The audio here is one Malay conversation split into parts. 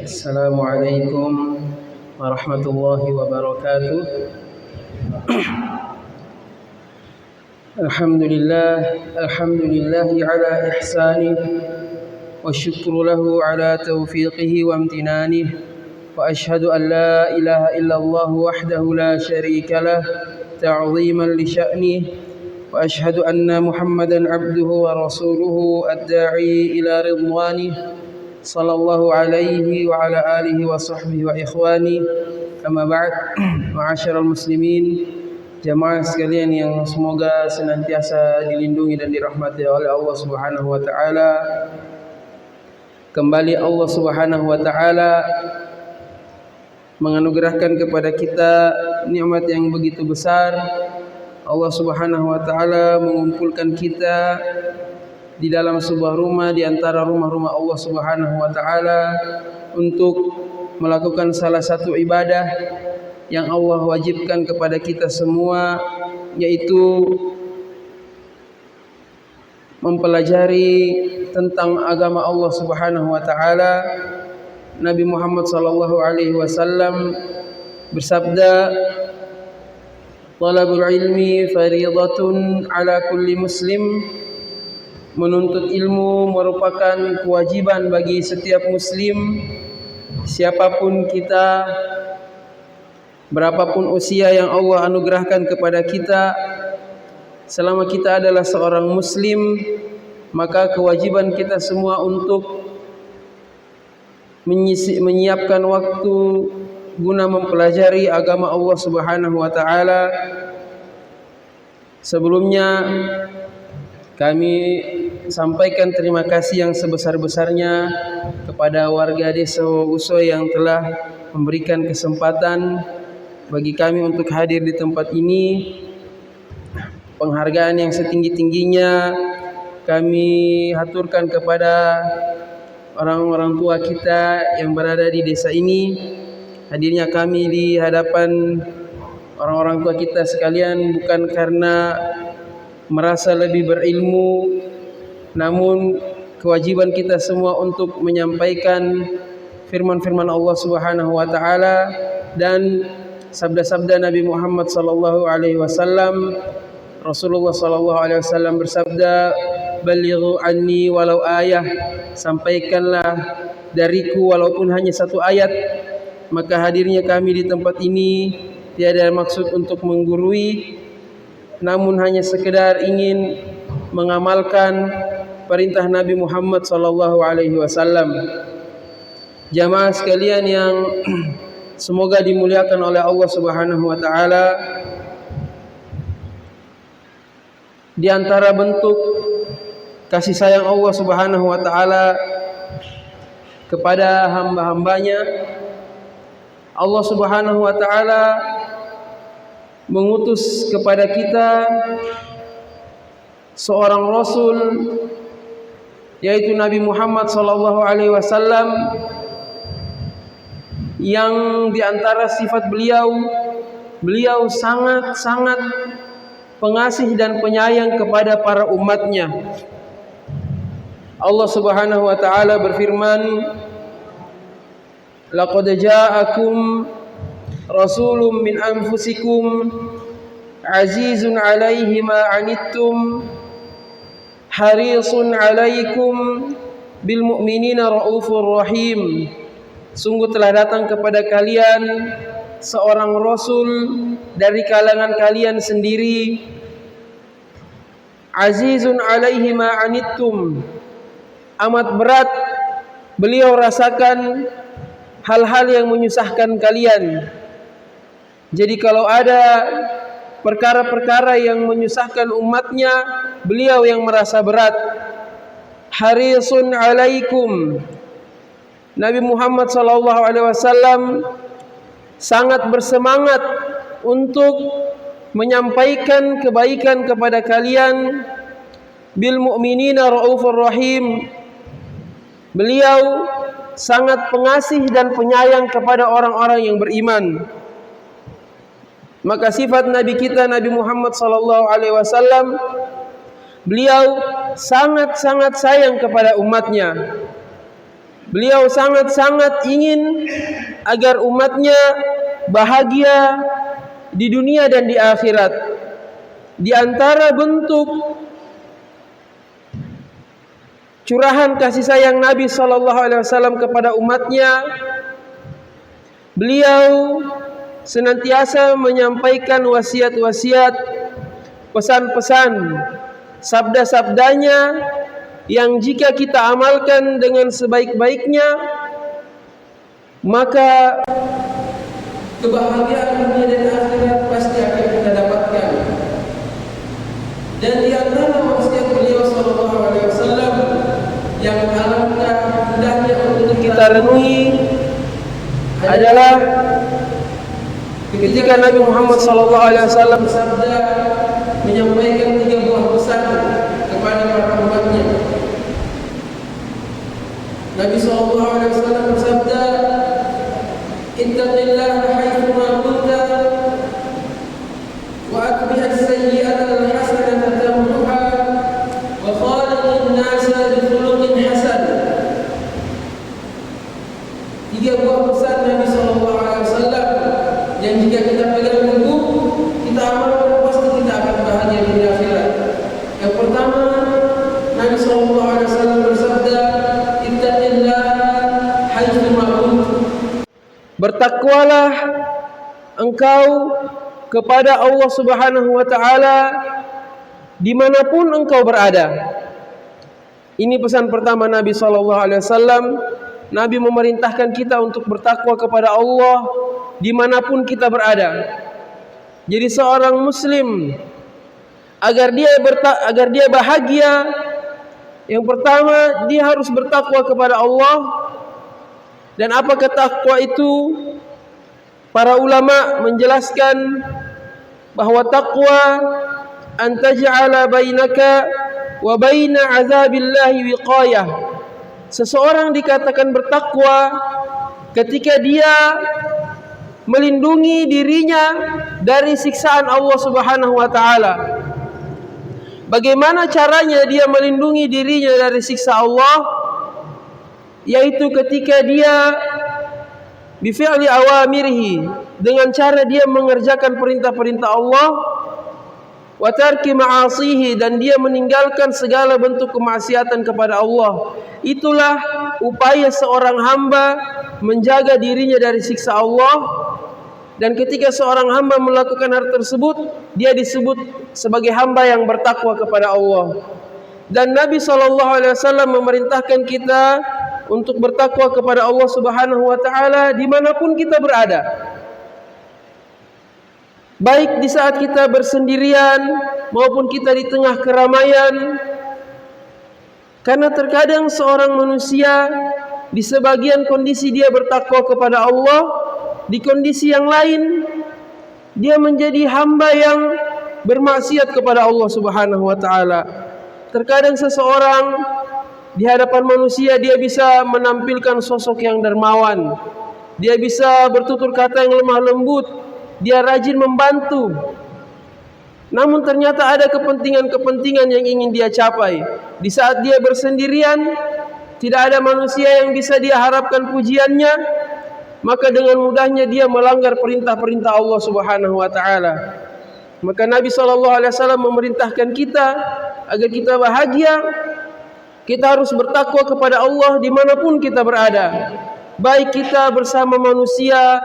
Assalamualaikum warahmatullahi wabarakatuh. Alhamdulillah ala ihsanih wa syukru lahu ala taufiqihi wa amtinanih wa ashhadu an la ilaha illallah wahdahu la syarika lah ta'ziman li sya'nih wa ashhadu anna Muhammadan abduhu wa rasuluhu ad-da'i ila ridwanih sallallahu alaihi wa ala alihi wa sahbihi wa ikhwani. Amma ba'd. Ma'asyiral muslimin, jamaah sekalian yang semoga senantiasa dilindungi dan dirahmati oleh Allah Subhanahu wa taala. Kembali Allah Subhanahu wa taala menganugerahkan kepada kita nikmat yang begitu besar. Allah Subhanahu wa taala mengumpulkan kita di dalam sebuah rumah di antara rumah-rumah Allah Subhanahu wa taala untuk melakukan salah satu ibadah yang Allah wajibkan kepada kita semua, yaitu mempelajari tentang agama Allah Subhanahu wa taala. Nabi Muhammad sallallahu alaihi wasallam bersabda, "Talabul ilmi fariidatun ala kulli muslim." Menuntut ilmu merupakan kewajiban bagi setiap muslim, siapapun kita, berapapun usia yang Allah anugerahkan kepada kita. Selama kita adalah seorang muslim, maka kewajiban kita semua untuk menyiapkan waktu guna mempelajari agama Allah Subhanahu wa taala. Sebelumnya kami sampaikan terima kasih yang sebesar-besarnya kepada warga Desa Usoy yang telah memberikan kesempatan bagi kami untuk hadir di tempat ini. Penghargaan yang setinggi-tingginya kami haturkan kepada orang-orang tua kita yang berada di desa ini. Hadirnya kami di hadapan orang-orang tua kita sekalian bukan karena merasa lebih berilmu, namun kewajiban kita semua untuk menyampaikan firman-firman Allah Subhanahu wa taala dan sabda-sabda Nabi Muhammad sallallahu alaihi wasallam. Rasulullah sallallahu alaihi wasallam bersabda, "Ballighu anni walau ayah." Sampaikanlah dariku walaupun hanya satu ayat. Maka hadirnya kami di tempat ini tiada maksud untuk menggurui, namun hanya sekedar ingin mengamalkan perintah Nabi Muhammad sallallahu alaihi wasallam. Jamaah sekalian yang semoga dimuliakan oleh Allah Subhanahu wa taala, di antara bentuk kasih sayang Allah Subhanahu wa taala kepada hamba-hambanya, Allah Subhanahu wa taala mengutus kepada kita seorang rasul, yaitu Nabi Muhammad sallallahu alaihi wasallam, yang di antara sifat beliau sangat pengasih dan penyayang kepada para umatnya. Allah Subhanahu wa taala berfirman, "Laqad ja'akum rasulun min anfusikum azizun 'alaihi ma 'anittum harisun 'alaikum bil mu'minina raufur rahim." Sungguh telah datang kepada kalian seorang rasul dari kalangan kalian sendiri, azizun 'alaihi ma 'anittum, amat berat beliau rasakan hal-hal yang menyusahkan kalian. Jadi kalau ada perkara-perkara yang menyusahkan umatnya, beliau yang merasa berat. Harisun 'alaikum. Nabi Muhammad sallallahu alaihi wasallam sangat bersemangat untuk menyampaikan kebaikan kepada kalian. Bil mu'minina raufur rahim. Beliau sangat pengasih dan penyayang kepada orang-orang yang beriman. Maka sifat Nabi kita Nabi Muhammad sallallahu alaihi wasallam, beliau sangat sayang kepada umatnya. Beliau sangat-sangat ingin agar umatnya bahagia di dunia dan di akhirat. Di antara bentuk curahan kasih sayang Nabi SAW kepada umatnya, beliau senantiasa menyampaikan wasiat-wasiat, pesan-pesan, sabda-sabdanya yang jika kita amalkan dengan sebaik-baiknya, maka kebahagiaan dunia dan akhirat pasti akan kita dapatkan. Dan di antara wasiat beliau sallallahu alaihi wasallam yang alangkah mudahnya untuk kita renungi adalah ketika Nabi Muhammad sallallahu alaihi wasallam bersabda menyampaikan 3 buah pesan kepada para umatnya. Nabi sallallahu alaihi wasallam bersabda, "Ittaqillaha haitsu ma kunta wa atbi' as-sayyi'ata al-hasanata tamhuha wa khaliqin nasa bi khuluqin hasan." 3 buah pesan Nabi sallallahu alaihi wasallam yang jika kita pegang teguh, kita amalkan, pasti kita akan bahagia di akhirat. Yang pertama, Nabi sallallahu alaihi wasallam bersabda, "Ittaqillaha haitsu ma kunta." Bertakwalah engkau kepada Allah Subhanahu wa taala dimanapun engkau berada. Ini pesan pertama Nabi sallallahu alaihi wasallam. Nabi memerintahkan kita untuk bertakwa kepada Allah dimanapun kita berada. Jadi seorang muslim agar dia bahagia, yang pertama dia harus bertakwa kepada Allah. Dan apakah takwa itu? Para ulama menjelaskan bahwa takwa an taj'ala bainaka wa baina azabillahi wiqayah. Seseorang dikatakan bertakwa ketika dia melindungi dirinya dari siksaan Allah Subhanahu wa taala. Bagaimana caranya dia melindungi dirinya dari siksa Allah? Yaitu ketika dia bifi'li awamirihi, dengan cara dia mengerjakan perintah-perintah Allah, wa tarki ma'asihi, dan dia meninggalkan segala bentuk kemaksiatan kepada Allah. Itulah upaya seorang hamba menjaga dirinya dari siksa Allah. Dan ketika seorang hamba melakukan hal tersebut, dia disebut sebagai hamba yang bertakwa kepada Allah. Dan Nabi SAW memerintahkan kita untuk bertakwa kepada Allah Subhanahu wa taala dimanapun kita berada. Baik di saat kita bersendirian maupun kita di tengah keramaian. Karena terkadang seorang manusia di sebagian kondisi dia bertakwa kepada Allah, di kondisi yang lain dia menjadi hamba yang bermaksiat kepada Allah Subhanahu wa taala. Terkadang seseorang di hadapan manusia dia bisa menampilkan sosok yang dermawan, dia bisa bertutur kata yang lemah lembut, dia rajin membantu. Namun ternyata ada kepentingan-kepentingan yang ingin dia capai. Di saat dia bersendirian, tidak ada manusia yang bisa dia harapkan pujiannya, maka dengan mudahnya dia melanggar perintah-perintah Allah Subhanahu wa taala. Maka Nabi SAW memerintahkan kita agar kita bahagia. Kita harus bertakwa kepada Allah dimanapun kita berada. Baik kita bersama manusia,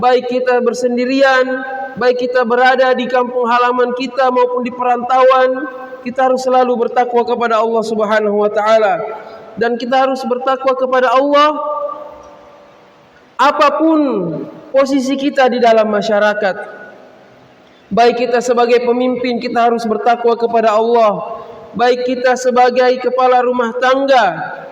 baik kita bersendirian, baik kita berada di kampung halaman kita maupun di perantauan, kita harus selalu bertakwa kepada Allah Subhanahu wa taala. Dan kita harus bertakwa kepada Allah apapun posisi kita di dalam masyarakat. Baik kita sebagai pemimpin, kita harus bertakwa kepada Allah. Baik kita sebagai kepala rumah tangga,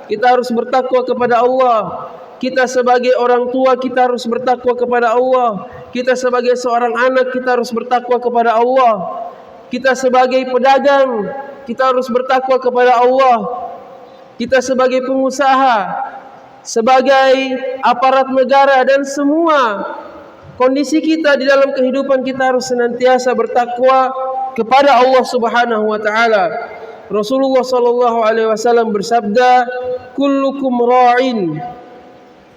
kita harus bertakwa kepada Allah. Kita sebagai orang tua, kita harus bertakwa kepada Allah. Kita sebagai seorang anak, kita harus bertakwa kepada Allah. Kita sebagai pedagang, kita harus bertakwa kepada Allah. Kita sebagai pengusaha, sebagai aparat negara, dan semua kondisi kita di dalam kehidupan kita harus senantiasa bertakwa kepada Allah Subhanahu wa taala. Rasulullah sallallahu alaihi wasallam bersabda, "Kullukum ra'in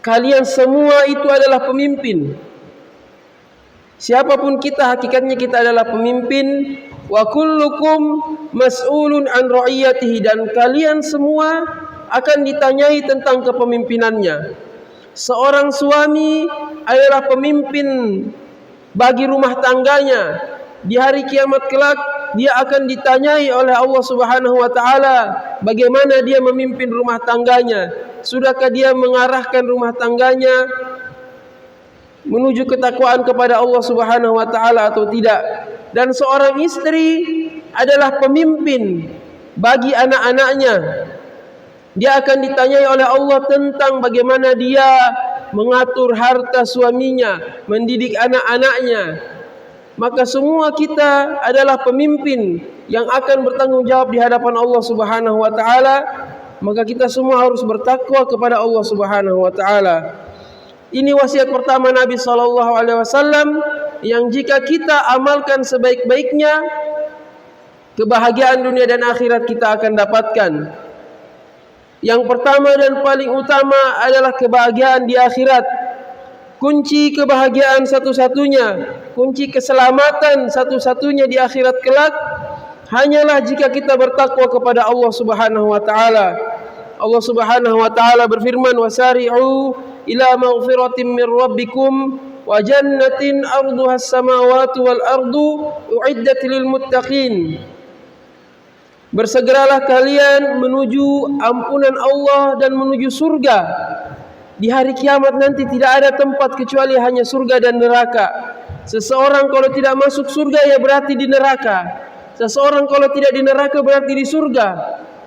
kalian semua itu adalah pemimpin. Siapapun kita, hakikatnya kita adalah pemimpin. Wa kullukum mas'ulun an ra'iyatihi, dan kalian semua akan ditanyai tentang kepemimpinannya. Seorang suami adalah pemimpin bagi rumah tangganya. Di hari kiamat kelak dia akan ditanyai oleh Allah Subhanahu wa taala bagaimana dia memimpin rumah tangganya. Sudahkah dia mengarahkan rumah tangganya menuju ketakwaan kepada Allah Subhanahu wa taala atau tidak? Dan seorang istri adalah pemimpin bagi anak-anaknya. Dia akan ditanyai oleh Allah tentang bagaimana dia mengatur harta suaminya, mendidik anak-anaknya. Maka semua kita adalah pemimpin yang akan bertanggung jawab di hadapan Allah Subhanahu wa taala. Maka kita semua harus bertakwa kepada Allah Subhanahu wa taala. Ini wasiat pertama Nabi sallallahu alaihi wasallam yang jika kita amalkan sebaik-baiknya, kebahagiaan dunia dan akhirat kita akan dapatkan. Yang pertama dan paling utama adalah kebahagiaan di akhirat. Kunci kebahagiaan satu-satunya, kunci keselamatan satu-satunya di akhirat kelak hanyalah jika kita bertakwa kepada Allah Subhanahu wa taala. Allah Subhanahu wa taala berfirman, "Wasari'u ila maghfiratin min rabbikum wa jannatin arduha as-samawati wal ardu uiddat lil muttaqin." Bersegeralah kalian menuju ampunan Allah dan menuju surga. Di hari kiamat nanti tidak ada tempat kecuali hanya surga dan neraka. Seseorang kalau tidak masuk surga ya berarti di neraka. Seseorang kalau tidak di neraka berarti di surga.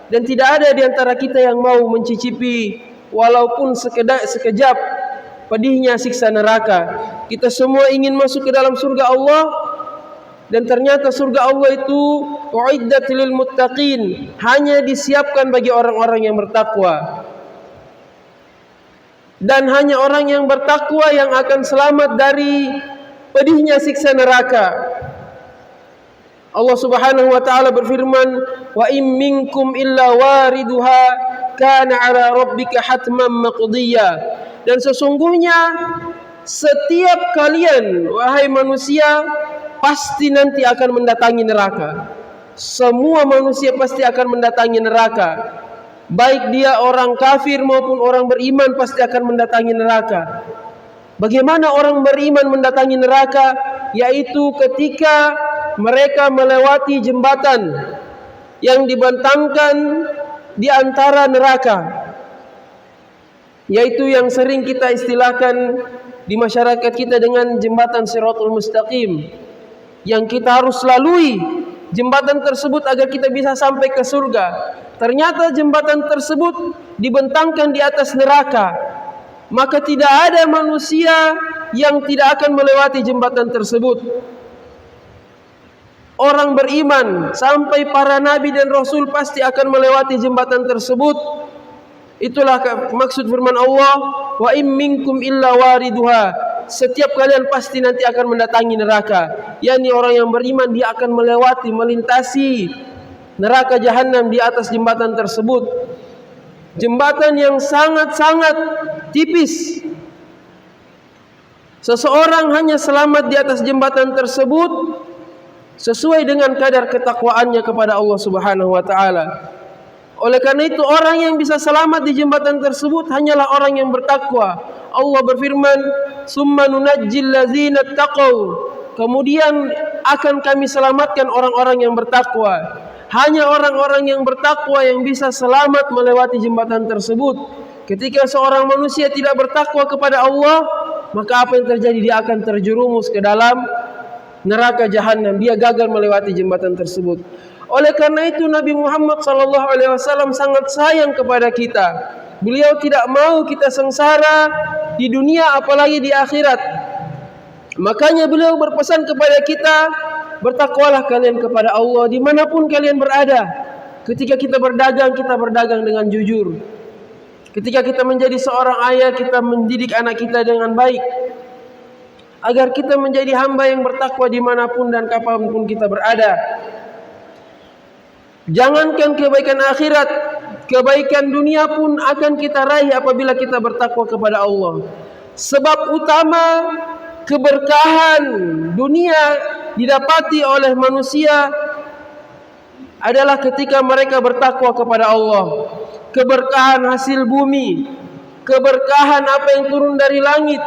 Dan tidak ada di antara kita yang mau mencicipi walaupun sekejap pedihnya siksa neraka. Kita semua ingin masuk ke dalam surga Allah. Dan ternyata surga Allah itu uiddat lil muttaqin, hanya disiapkan bagi orang-orang yang bertakwa. Dan hanya orang yang bertakwa yang akan selamat dari pedihnya siksa neraka. Allah Subhanahu wa taala berfirman, "Wa in minkum illa wariduha kana 'ala rabbika hatman maqdiyya." Dan sesungguhnya setiap kalian wahai manusia pasti nanti akan mendatangi neraka. Semua manusia pasti akan mendatangi neraka. Baik dia orang kafir maupun orang beriman pasti akan mendatangi neraka. Bagaimana orang beriman mendatangi neraka? Yaitu ketika mereka melewati jembatan yang dibentangkan di antara neraka, yaitu yang sering kita istilahkan di masyarakat kita dengan jembatan Shirathul Mustaqim, yang kita harus lalui jembatan tersebut agar kita bisa sampai ke surga. Ternyata jembatan tersebut dibentangkan di atas neraka. Maka tidak ada manusia yang tidak akan melewati jembatan tersebut. Orang beriman sampai para nabi dan rasul pasti akan melewati jembatan tersebut. Itulah maksud firman Allah, "Wa in minkum illa wariduha." Setiap kalian pasti nanti akan mendatangi neraka. yakni orang yang beriman dia akan melintasi neraka jahanam di atas jembatan tersebut. Jembatan yang sangat-sangat tipis. Seseorang hanya selamat di atas jembatan tersebut sesuai dengan kadar ketakwaannya kepada Allah Subhanahu wa taala. Oleh karena itu orang yang bisa selamat di jembatan tersebut hanyalah orang yang bertakwa. Allah berfirman, "Summa nunajjil ladzina taqaw." Kemudian akan kami selamatkan orang-orang yang bertakwa. Hanya orang-orang yang bertakwa yang bisa selamat melewati jembatan tersebut. Ketika seorang manusia tidak bertakwa kepada Allah, maka apa yang terjadi? Dia akan terjerumus ke dalam neraka jahanam. Dia gagal melewati jembatan tersebut. Oleh karena itu Nabi Muhammad SAW sangat sayang kepada kita. Beliau tidak mau kita sengsara di dunia apalagi di akhirat. Makanya beliau berpesan kepada kita, bertakwalah kalian kepada Allah dimanapun kalian berada. Ketika kita berdagang dengan jujur. Ketika kita menjadi seorang ayah, kita mendidik anak kita dengan baik. Agar kita menjadi hamba yang bertakwa dimanapun dan kapanpun kita berada. Jangankan kebaikan akhirat, kebaikan dunia pun akan kita raih apabila kita bertakwa kepada Allah. Sebab utama keberkahan dunia didapati oleh manusia adalah ketika mereka bertakwa kepada Allah. Keberkahan hasil bumi, keberkahan apa yang turun dari langit,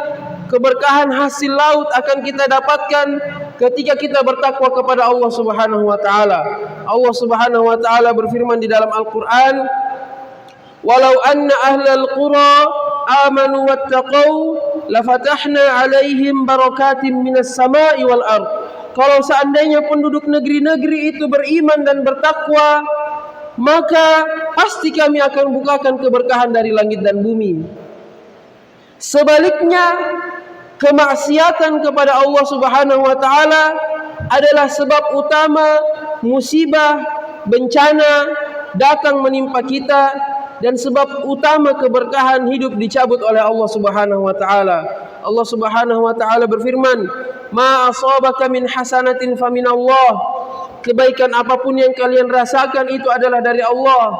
keberkahan hasil laut akan kita dapatkan ketika kita bertakwa kepada Allah Subhanahu wa taala. Allah Subhanahu wa taala berfirman di dalam Al-Qur'an, "Walau anna ahlal qura amanu wattaqau lafatahna 'alaihim barakatim minas sama'i wal ard." Kalau seandainya penduduk negeri-negeri itu beriman dan bertakwa, maka pasti kami akan bukakan keberkahan dari langit dan bumi. Sebaliknya, kemaksiatan kepada Allah Subhanahu wa taala adalah sebab utama musibah, bencana datang menimpa kita, dan sebab utama keberkahan hidup dicabut oleh Allah Subhanahu wa taala. Allah Subhanahu wa taala berfirman, "Ma asabaka min hasanatin faminallah." Kebaikan apapun yang kalian rasakan itu adalah dari Allah.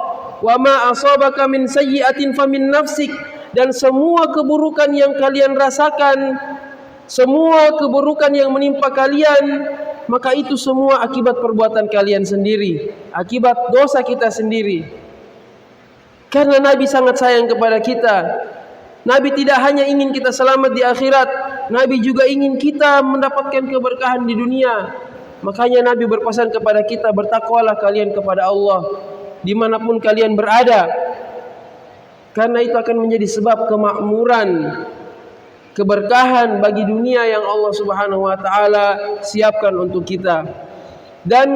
"Wa ma asabaka min sayyi'atin famin nafsik." Dan semua keburukan yang kalian rasakan, semua keburukan yang menimpa kalian, maka itu semua akibat perbuatan kalian sendiri, akibat dosa kita sendiri. Karena Nabi sangat sayang kepada kita. Nabi tidak hanya ingin kita selamat di akhirat, Nabi juga ingin kita mendapatkan keberkahan di dunia. Makanya Nabi berpesan kepada kita, bertakwalah kalian kepada Allah dimanapun kalian berada, karena itu akan menjadi sebab kemakmuran, keberkahan bagi dunia yang Allah Subhanahu wa taala siapkan untuk kita. Dan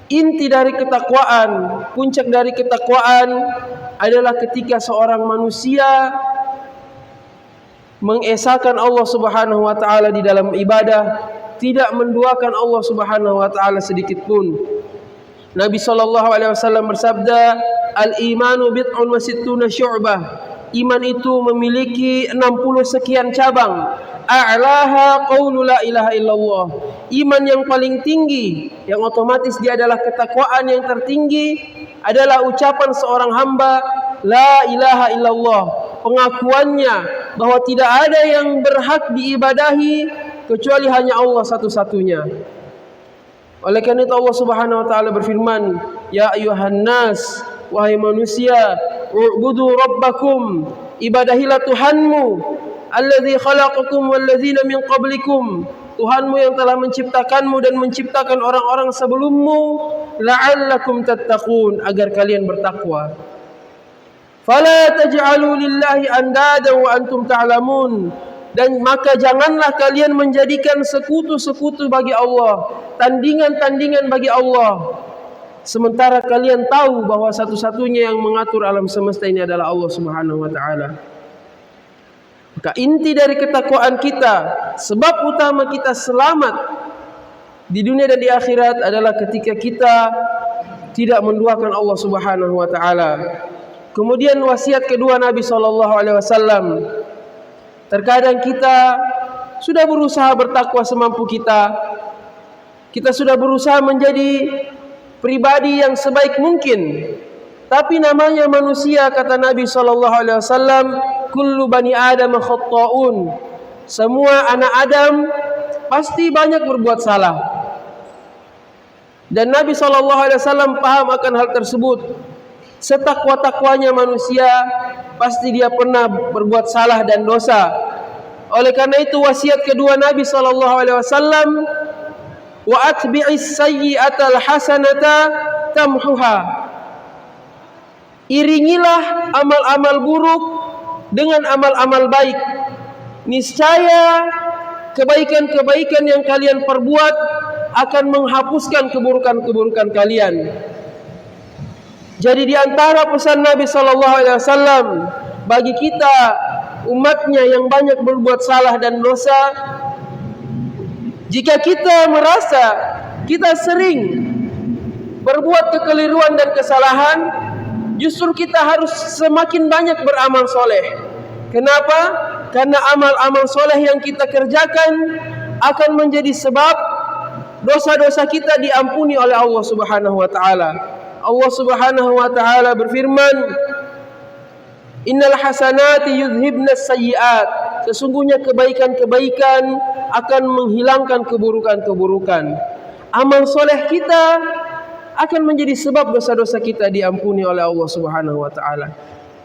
inti dari ketakwaan, puncak dari ketakwaan adalah ketika seorang manusia mengesahkan Allah Subhanahu wa taala di dalam ibadah, tidak menduakan Allah Subhanahu wa taala sedikit pun. Nabi sallallahu alaihi wasallam bersabda, "Al-imanu bid'un wa sittuna syu'bah." Iman itu memiliki 60 sekian cabang. A'laha qaulu la ilaha illallah. Iman yang paling tinggi, yang otomatis dia adalah ketakwaan yang tertinggi, adalah ucapan seorang hamba la ilaha illallah. Pengakuannya bahwa tidak ada yang berhak diibadahi kecuali hanya Allah satu-satunya. Oleh karena itu Allah Subhanahu wa taala berfirman, "Ya ayuhan nas, wahai manusia, u'budu rabbakum." Ibadahilah Tuhanmu, alladzi khalaqakum walladzina min qablikum. Tuhanmu yang telah menciptakanmu dan menciptakan orang-orang sebelummu, la'allakum tattaqun, agar kalian bertakwa. Fala taj'alu lillahi andada wa antum ta'lamun. Dan maka janganlah kalian menjadikan sekutu-sekutu bagi Allah, tandingan-tandingan bagi Allah, sementara kalian tahu bahwa satu-satunya yang mengatur alam semesta ini adalah Allah Subhanahu wa taala. Maka inti dari ketakwaan kita, sebab utama kita selamat di dunia dan di akhirat adalah ketika kita tidak menduakan Allah Subhanahu wa taala. Kemudian wasiat kedua Nabi sallallahu alaihi wasallam, terkadang kita sudah berusaha bertakwa semampu kita. Kita sudah berusaha menjadi pribadi yang sebaik mungkin. Tapi namanya manusia, kata Nabi SAW, kullu bani Adam khatta'un. Semua anak Adam pasti banyak berbuat salah. Dan Nabi SAW paham akan hal tersebut. Setakwa-takwanya manusia, pasti dia pernah berbuat salah dan dosa. Oleh karena itu wasiat kedua Nabi SAW, wa atbi'is sayyi'atal hasanata tamhuha. Iringilah amal-amal buruk dengan amal-amal baik. Niscaya kebaikan-kebaikan yang kalian perbuat akan menghapuskan keburukan-keburukan kalian. Jadi di antara pesan Nabi SAW bagi kita umatnya yang banyak berbuat salah dan dosa, jika kita merasa kita sering berbuat kekeliruan dan kesalahan, justru kita harus semakin banyak beramal soleh. Kenapa? Karena amal-amal soleh yang kita kerjakan akan menjadi sebab dosa-dosa kita diampuni oleh Allah Subhanahu wa taala. Allah Subhanahu wa taala berfirman, "Innal hasanati yudhibnas sayyi'at." Sesungguhnya kebaikan-kebaikan akan menghilangkan keburukan-keburukan. Amal soleh kita akan menjadi sebab dosa-dosa kita diampuni oleh Allah Subhanahu wa taala.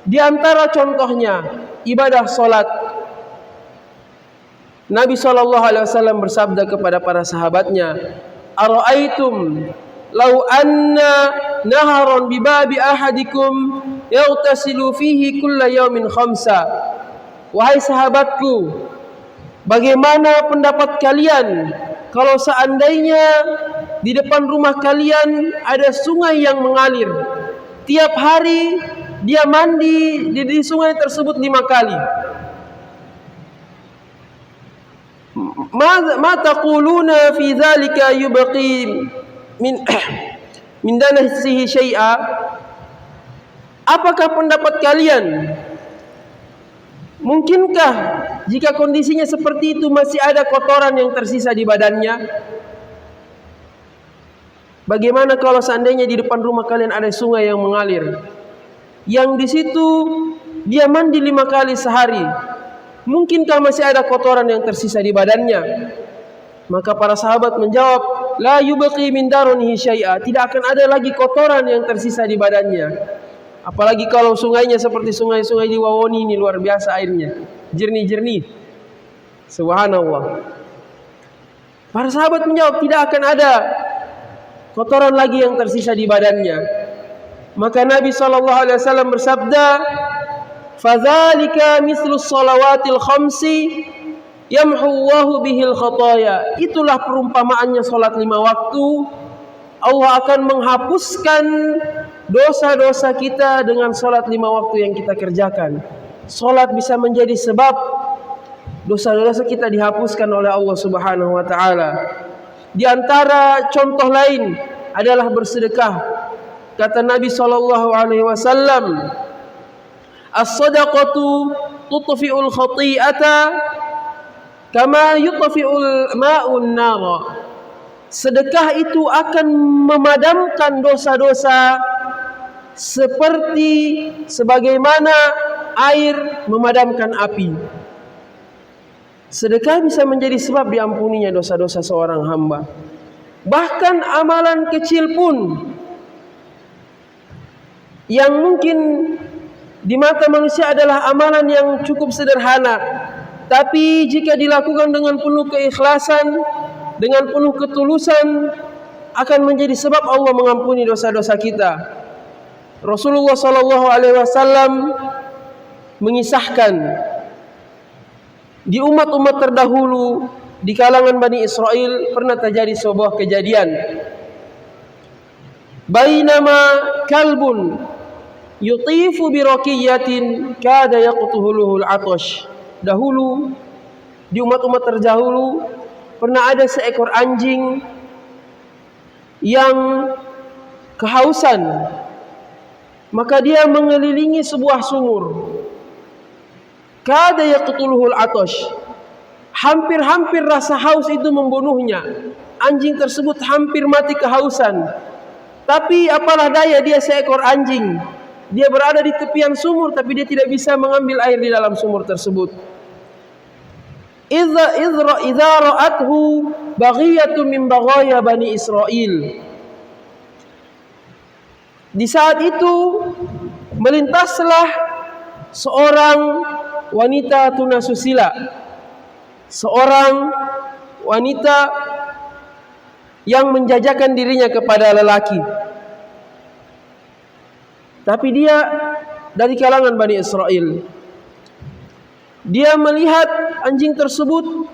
Di antara contohnya ibadah salat. Nabi SAW bersabda kepada para sahabatnya, "Ara'aitum law anna naharon bibabi ahadikum yaghtasilu fihi kulla yawmin khamsa." Wahai sahabatku, bagaimana pendapat kalian kalau seandainya di depan rumah kalian ada sungai yang mengalir, tiap hari dia mandi di sungai tersebut 5 kali. Ma taquluna fi dzalika yubqi min danasihi syai'a? Apakah pendapat kalian? Mungkinkah jika kondisinya seperti itu masih ada kotoran yang tersisa di badannya? Bagaimana kalau seandainya di depan rumah kalian ada sungai yang mengalir, yang di situ dia mandi 5 kali sehari? Mungkinkah masih ada kotoran yang tersisa di badannya? Maka para sahabat menjawab, la yubqi min darunihi syai'a. Tidak akan ada lagi kotoran yang tersisa di badannya. Apalagi kalau sungainya seperti sungai-sungai di Wawoni ini, luar biasa airnya, jernih-jernih. Subhanallah. Para sahabat menjawab, tidak akan ada kotoran lagi yang tersisa di badannya. Maka Nabi SAW bersabda, "Fadzalika mislu shalawatil khamsi yamhu Allahu bihil khataya." Itulah perumpamaannya salat 5 waktu. Allah akan menghapuskan dosa-dosa kita dengan salat 5 waktu yang kita kerjakan. Salat bisa menjadi sebab dosa-dosa kita dihapuskan oleh Allah Subhanahu wa taala. Di antara contoh lain adalah bersedekah. Kata Nabi SAW, "As-sadaqatu tutfi'ul khati'ata kama yutfi'ul ma'un nara." Sedekah itu akan memadamkan dosa-dosa sebagaimana air memadamkan api. Sedekah bisa menjadi sebab diampuninya dosa-dosa seorang hamba. Bahkan amalan kecil pun yang mungkin di mata manusia adalah amalan yang cukup sederhana, tapi jika dilakukan dengan penuh keikhlasan, dengan penuh ketulusan, akan menjadi sebab Allah mengampuni dosa-dosa kita. Rasulullah SAW mengisahkan di umat-umat terdahulu di kalangan Bani Israel pernah terjadi sebuah kejadian. Bainama kalbun yutifu biraqiyatin kada yaqtuhuluhul atash. Dahulu di umat-umat terdahulu pernah ada seekor anjing yang kehausan, maka dia mengelilingi sebuah sumur. Kada yaqtuluhul atash. Hampir-hampir rasa haus itu membunuhnya. Anjing tersebut hampir mati kehausan. Tapi apalah daya, dia seekor anjing. Dia berada di tepian sumur, tapi dia tidak bisa mengambil air di dalam sumur tersebut. Idza ra'athu baghiyatun min baghaya Bani Israel. Di saat itu melintaslah seorang wanita tunasusila, seorang wanita yang menjajakan dirinya kepada lelaki. Tapi dia dari kalangan Bani Israel. Dia melihat anjing tersebut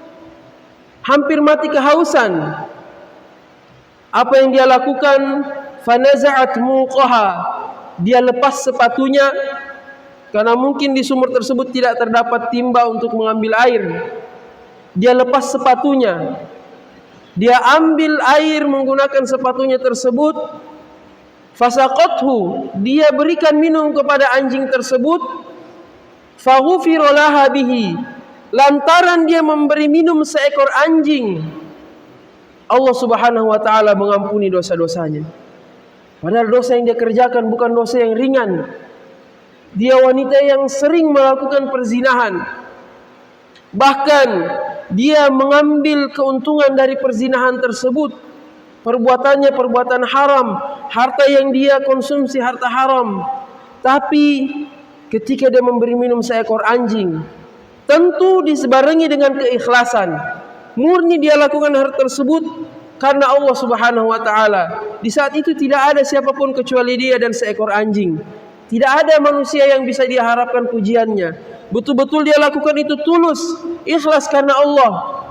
hampir mati kehausan. Apa yang dia lakukan? Fanaza'at muqaha. Dia lepas sepatunya, karena mungkin di sumur tersebut tidak terdapat timba untuk mengambil air. Dia lepas sepatunya. Dia ambil air menggunakan sepatunya tersebut. Fasaqathu, dia berikan minum kepada anjing tersebut. Faghufira laha bihi, lantaran dia memberi minum seekor anjing, Allah Subhanahu wa taala mengampuni dosa-dosanya. Padahal dosa yang dia kerjakan bukan dosa yang ringan. Dia wanita yang sering melakukan perzinahan. Bahkan dia mengambil keuntungan dari perzinahan tersebut. Perbuatannya perbuatan haram. Harta yang dia konsumsi harta haram. Tapi ketika dia memberi minum seekor anjing, tentu disebarengi dengan keikhlasan. Murni dia lakukan hal tersebut karena Allah Subhanahu wa taala. Di saat itu tidak ada siapapun kecuali dia dan seekor anjing. Tidak ada manusia yang bisa dia harapkan pujiannya. Betul-betul dia lakukan itu tulus, ikhlas karena Allah.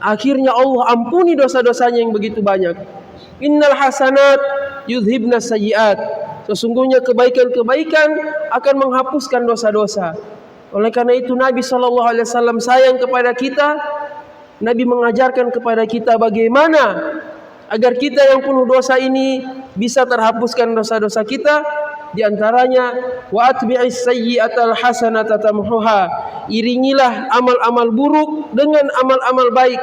Akhirnya Allah ampuni dosa-dosanya yang begitu banyak. Innal hasanat yudhibna sayyiat. Sesungguhnya kebaikan-kebaikan akan menghapuskan dosa-dosa. Oleh karena itu Nabi SAW sayang kepada kita. Nabi mengajarkan kepada kita bagaimana agar kita yang penuh dosa ini bisa terhapuskan dosa-dosa kita. Di antaranya wa atbi'is sayyi'atal hasanata tamhuha. Iringilah amal-amal buruk dengan amal-amal baik.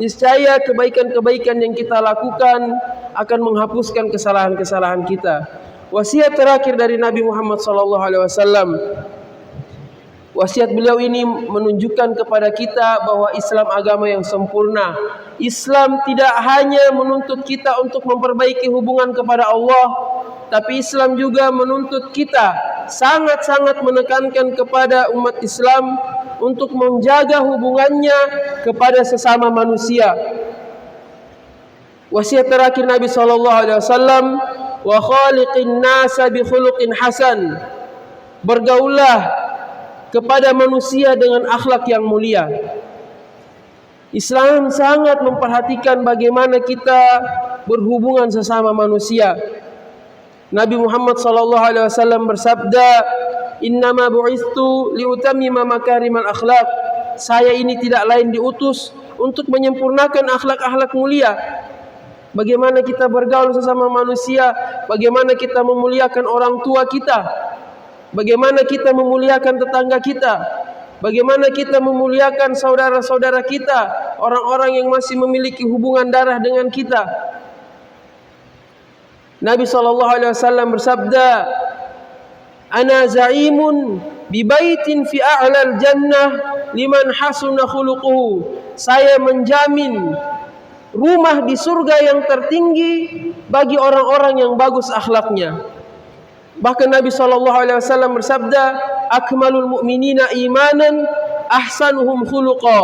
Niscaya kebaikan-kebaikan yang kita lakukan akan menghapuskan kesalahan-kesalahan kita. Wasiat terakhir dari Nabi Muhammad SAW. Wasiat beliau ini menunjukkan kepada kita bahwa Islam agama yang sempurna. Islam tidak hanya menuntut kita untuk memperbaiki hubungan kepada Allah, tapi Islam juga menuntut kita, sangat-sangat menekankan kepada umat Islam untuk menjaga hubungannya kepada sesama manusia. Wasiat terakhir Nabi SAW, wa khaliqin nasa bi khuluqin hasan. Bergaullah kepada manusia dengan akhlak yang mulia. Islam sangat memperhatikan bagaimana kita berhubungan sesama manusia. Nabi Muhammad SAW bersabda, "Innama bu'istu liutammima makarimal akhlak." Saya ini tidak lain diutus untuk menyempurnakan akhlak-akhlak mulia. Bagaimana kita bergaul sesama manusia, bagaimana kita memuliakan orang tua kita, bagaimana kita memuliakan tetangga kita, bagaimana kita memuliakan saudara-saudara kita, orang-orang yang masih memiliki hubungan darah dengan kita. Nabi SAW bersabda, "Ana za'imun bi baitin fi a'lal jannah liman hasuna khuluquhu." Saya menjamin rumah di surga yang tertinggi bagi orang-orang yang bagus akhlaknya. Bahkan Nabi SAW bersabda, "Akmalul mu'minina imanan ahsanuhum khuluqa."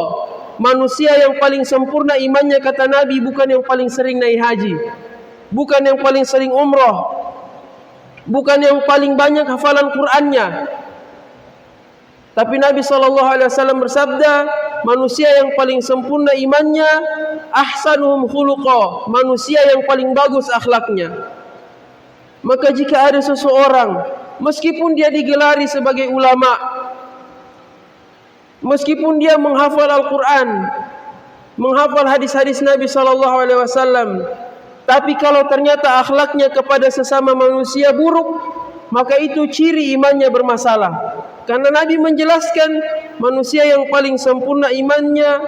Manusia yang paling sempurna imannya, kata Nabi, bukan yang paling sering naik haji, bukan yang paling sering umrah, bukan yang paling banyak hafalan Qur'annya. Tapi Nabi SAW bersabda, manusia yang paling sempurna imannya ahsanuhum khuluqa, manusia yang paling bagus akhlaknya. Maka jika ada seseorang, meskipun dia digelari sebagai ulama, meskipun dia menghafal Al-Quran, menghafal hadis-hadis Nabi SAW, tapi kalau ternyata akhlaknya kepada sesama manusia buruk, maka itu ciri imannya bermasalah. Karena Nabi menjelaskan manusia yang paling sempurna imannya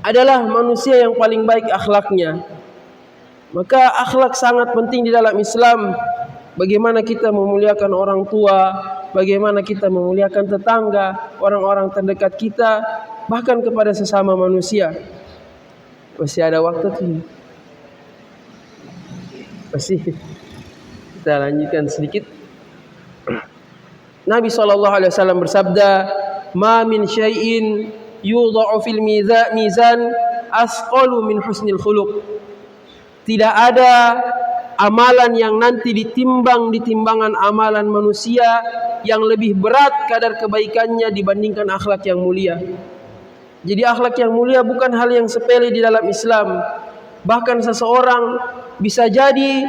adalah manusia yang paling baik akhlaknya. Maka akhlak sangat penting di dalam Islam. Bagaimana kita memuliakan orang tua, bagaimana kita memuliakan tetangga, orang-orang terdekat kita, bahkan kepada sesama manusia. Masih ada waktu tuh. Masih. Kita lanjutkan sedikit. Nabi SAW bersabda, "Ma min syai'in yudha'u fil mizan asqalu min husnil khuluq." Tidak ada amalan yang nanti ditimbang di timbangan amalan manusia yang lebih berat kadar kebaikannya dibandingkan akhlak yang mulia. Jadi akhlak yang mulia bukan hal yang sepele di dalam Islam. Bahkan seseorang bisa jadi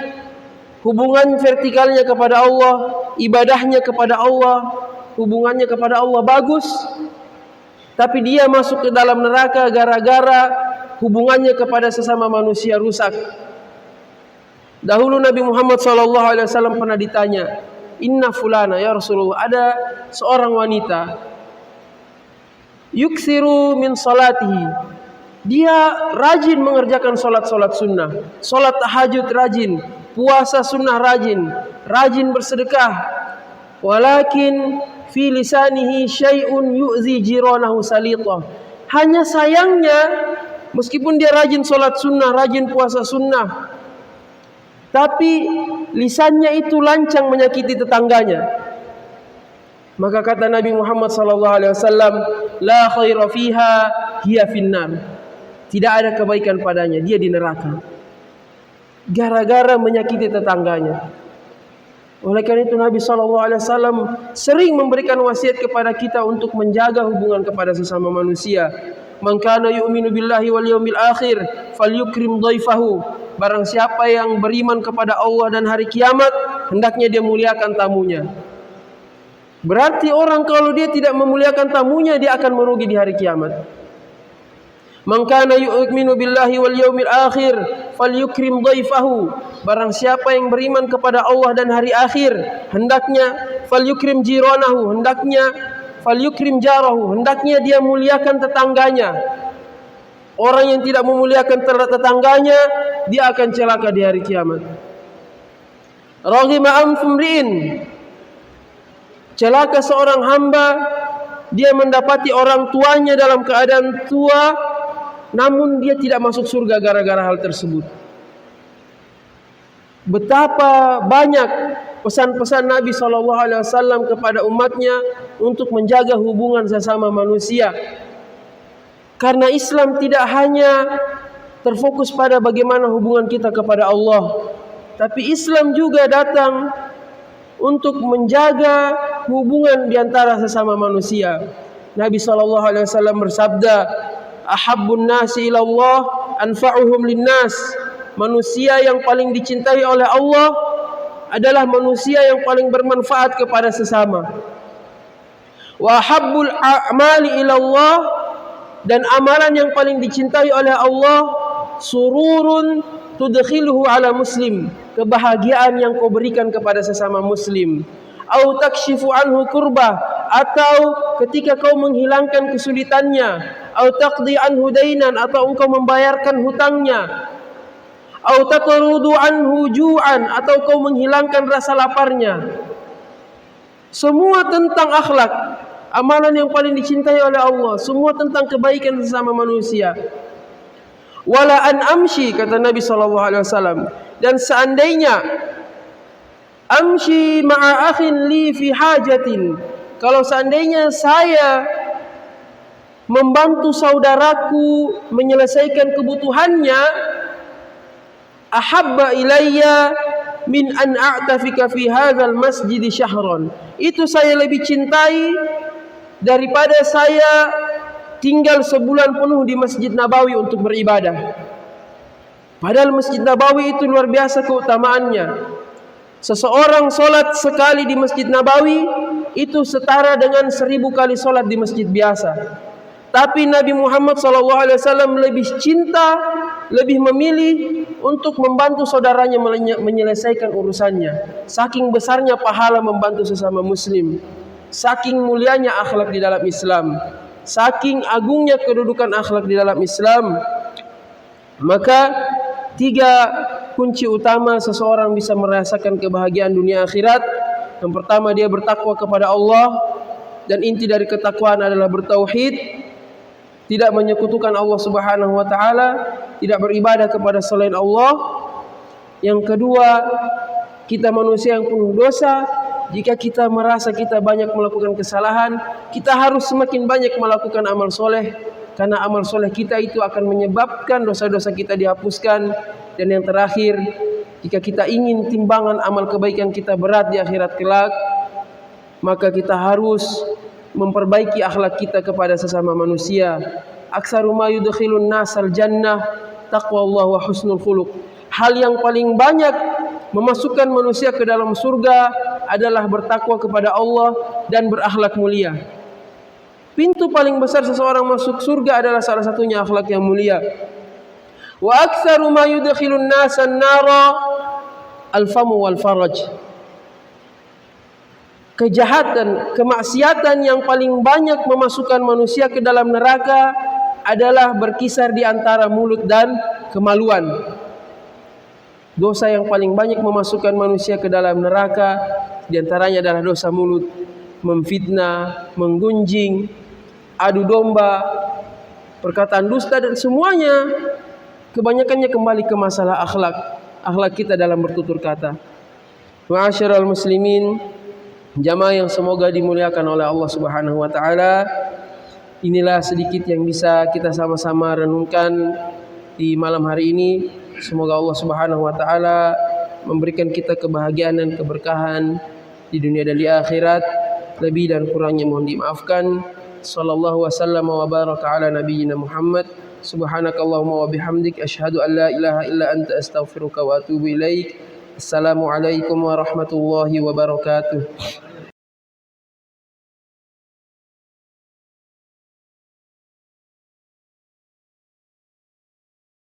hubungan vertikalnya kepada Allah, ibadahnya kepada Allah, hubungannya kepada Allah bagus, tapi dia masuk ke dalam neraka gara-gara hubungannya kepada sesama manusia rusak. Dahulu Nabi Muhammad SAW pernah ditanya, "Inna fulana ya Rasulullah," ada seorang wanita, yuksiru min salatihi, dia rajin mengerjakan solat-solat sunnah, solat tahajud rajin, puasa sunnah rajin, rajin bersedekah. Walakin fi lisanihi syai'un yu'zi jiranahu salita. Hanya sayangnya, meskipun dia rajin solat sunnah, rajin puasa sunnah, tapi lisannya itu lancang menyakiti tetangganya. Maka kata Nabi Muhammad SAW, la khaira fiha hiya finnar. Tidak ada kebaikan padanya, dia di neraka. Gara-gara menyakiti tetangganya. Oleh karena itu Nabi SAW sering memberikan wasiat kepada kita untuk menjaga hubungan kepada sesama manusia. Man kana yu'minu billahi wal yawmil akhir falyukrim dhaifahu. Barang siapa yang beriman kepada Allah dan hari kiamat, hendaknya dia muliakan tamunya. Berarti orang kalau dia tidak memuliakan tamunya, dia akan merugi di hari kiamat. Man kana yu'minu billahi wal yawmil akhir falyukrim dhaifahu. Barang siapa yang beriman kepada Allah dan hari akhir, hendaknya falyukrim jiranahu, hendaknya falyukrim jarahu, hendaknya dia muliakan tetangganya. Orang yang tidak memuliakan tetangganya, dia akan celaka di hari kiamat. Raghima anfumri'in, celaka seorang hamba, dia mendapati orang tuanya dalam keadaan tua, namun dia tidak masuk surga gara-gara hal tersebut. Betapa banyak pesan-pesan Nabi SAW kepada umatnya untuk menjaga hubungan sesama manusia. Karena Islam tidak hanya terfokus pada bagaimana hubungan kita kepada Allah, tapi Islam juga datang untuk menjaga hubungan di antara sesama manusia. Nabi SAW bersabda, ahabbun nasi ilallah anfa'uhum linnas. Manusia yang paling dicintai oleh Allah adalah manusia yang paling bermanfaat kepada sesama. Wa ahabbul a'mali ilallah, dan amalan yang paling dicintai oleh Allah, sururun tudkhiluhu ala muslim, kebahagiaan yang kau berikan kepada sesama muslim. Au takshifu anhu kurbah, atau ketika kau menghilangkan kesulitannya. Au taqdi anhu dainan, atau engkau membayarkan hutangnya. Au taqrudu anhu ju'an, atau kau menghilangkan rasa laparnya. Semua tentang akhlak, amalan yang paling dicintai oleh Allah, semua tentang kebaikan sesama manusia. Wala an amshi, kata Nabi SAW, dan seandainya amshi ma'a akhin li fi hajatin, kalau seandainya saya membantu saudaraku menyelesaikan kebutuhannya, ahabba ilayya min an a'tafika fi hadzal masjid syahran, itu saya lebih cintai daripada saya tinggal sebulan penuh di Masjid Nabawi untuk beribadah. Padahal Masjid Nabawi itu luar biasa keutamaannya. Seseorang solat sekali di Masjid Nabawi itu setara dengan 1000 kali solat di masjid biasa. Tapi Nabi Muhammad SAW lebih cinta, lebih memilih untuk membantu saudaranya menyelesaikan urusannya. Saking besarnya pahala membantu sesama muslim, saking mulianya akhlak di dalam Islam, saking agungnya kedudukan akhlak di dalam Islam. Maka 3 kunci utama seseorang bisa merasakan kebahagiaan dunia akhirat. Yang pertama, dia bertakwa kepada Allah, dan inti dari ketakwaan adalah bertauhid, tidak menyekutukan Allah Subhanahu wa taala, tidak beribadah kepada selain Allah. Yang kedua, kita manusia yang penuh dosa. Jika kita merasa kita banyak melakukan kesalahan, kita harus semakin banyak melakukan amal soleh, karena amal soleh kita itu akan menyebabkan dosa-dosa kita dihapuskan. Dan yang terakhir, jika kita ingin timbangan amal kebaikan kita berat di akhirat kelak, maka kita harus memperbaiki akhlak kita kepada sesama manusia. Aksaru ma yudkhilun nasal jannah taqwallah wa husnul khuluq. Hal yang paling banyak memasukkan manusia ke dalam surga adalah bertakwa kepada Allah dan berakhlak mulia. Pintu paling besar seseorang masuk surga adalah salah satunya akhlak yang mulia. Wa aktsaru ma yudkhilun nasan nara al-famu wal faraj. Kejahatan, kemaksiatan yang paling banyak memasukkan manusia ke dalam neraka adalah berkisar di antara mulut dan kemaluan. Dosa yang paling banyak memasukkan manusia ke dalam neraka, di antaranya adalah dosa mulut, memfitnah, menggunjing, adu domba, perkataan dusta, dan semuanya kebanyakannya kembali ke masalah akhlak kita dalam bertutur kata. Ma'asyiral muslimin, jamaah yang semoga dimuliakan oleh Allah Subhanahu wa taala, inilah sedikit yang bisa kita sama-sama renungkan di malam hari ini. Semoga Allah Subhanahu wa taala memberikan kita kebahagiaan dan keberkahan di dunia dan di akhirat. Lebih dan kurangnya mohon dimaafkan. Sallallahu wasallam wa baraka ala nabiyyina Muhammad. Subhanakallahumma wa bihamdik asyhadu an la ilaha illa anta astaghfiruka wa atubu ilaik. Assalamualaikum warahmatullahi wabarakatuh.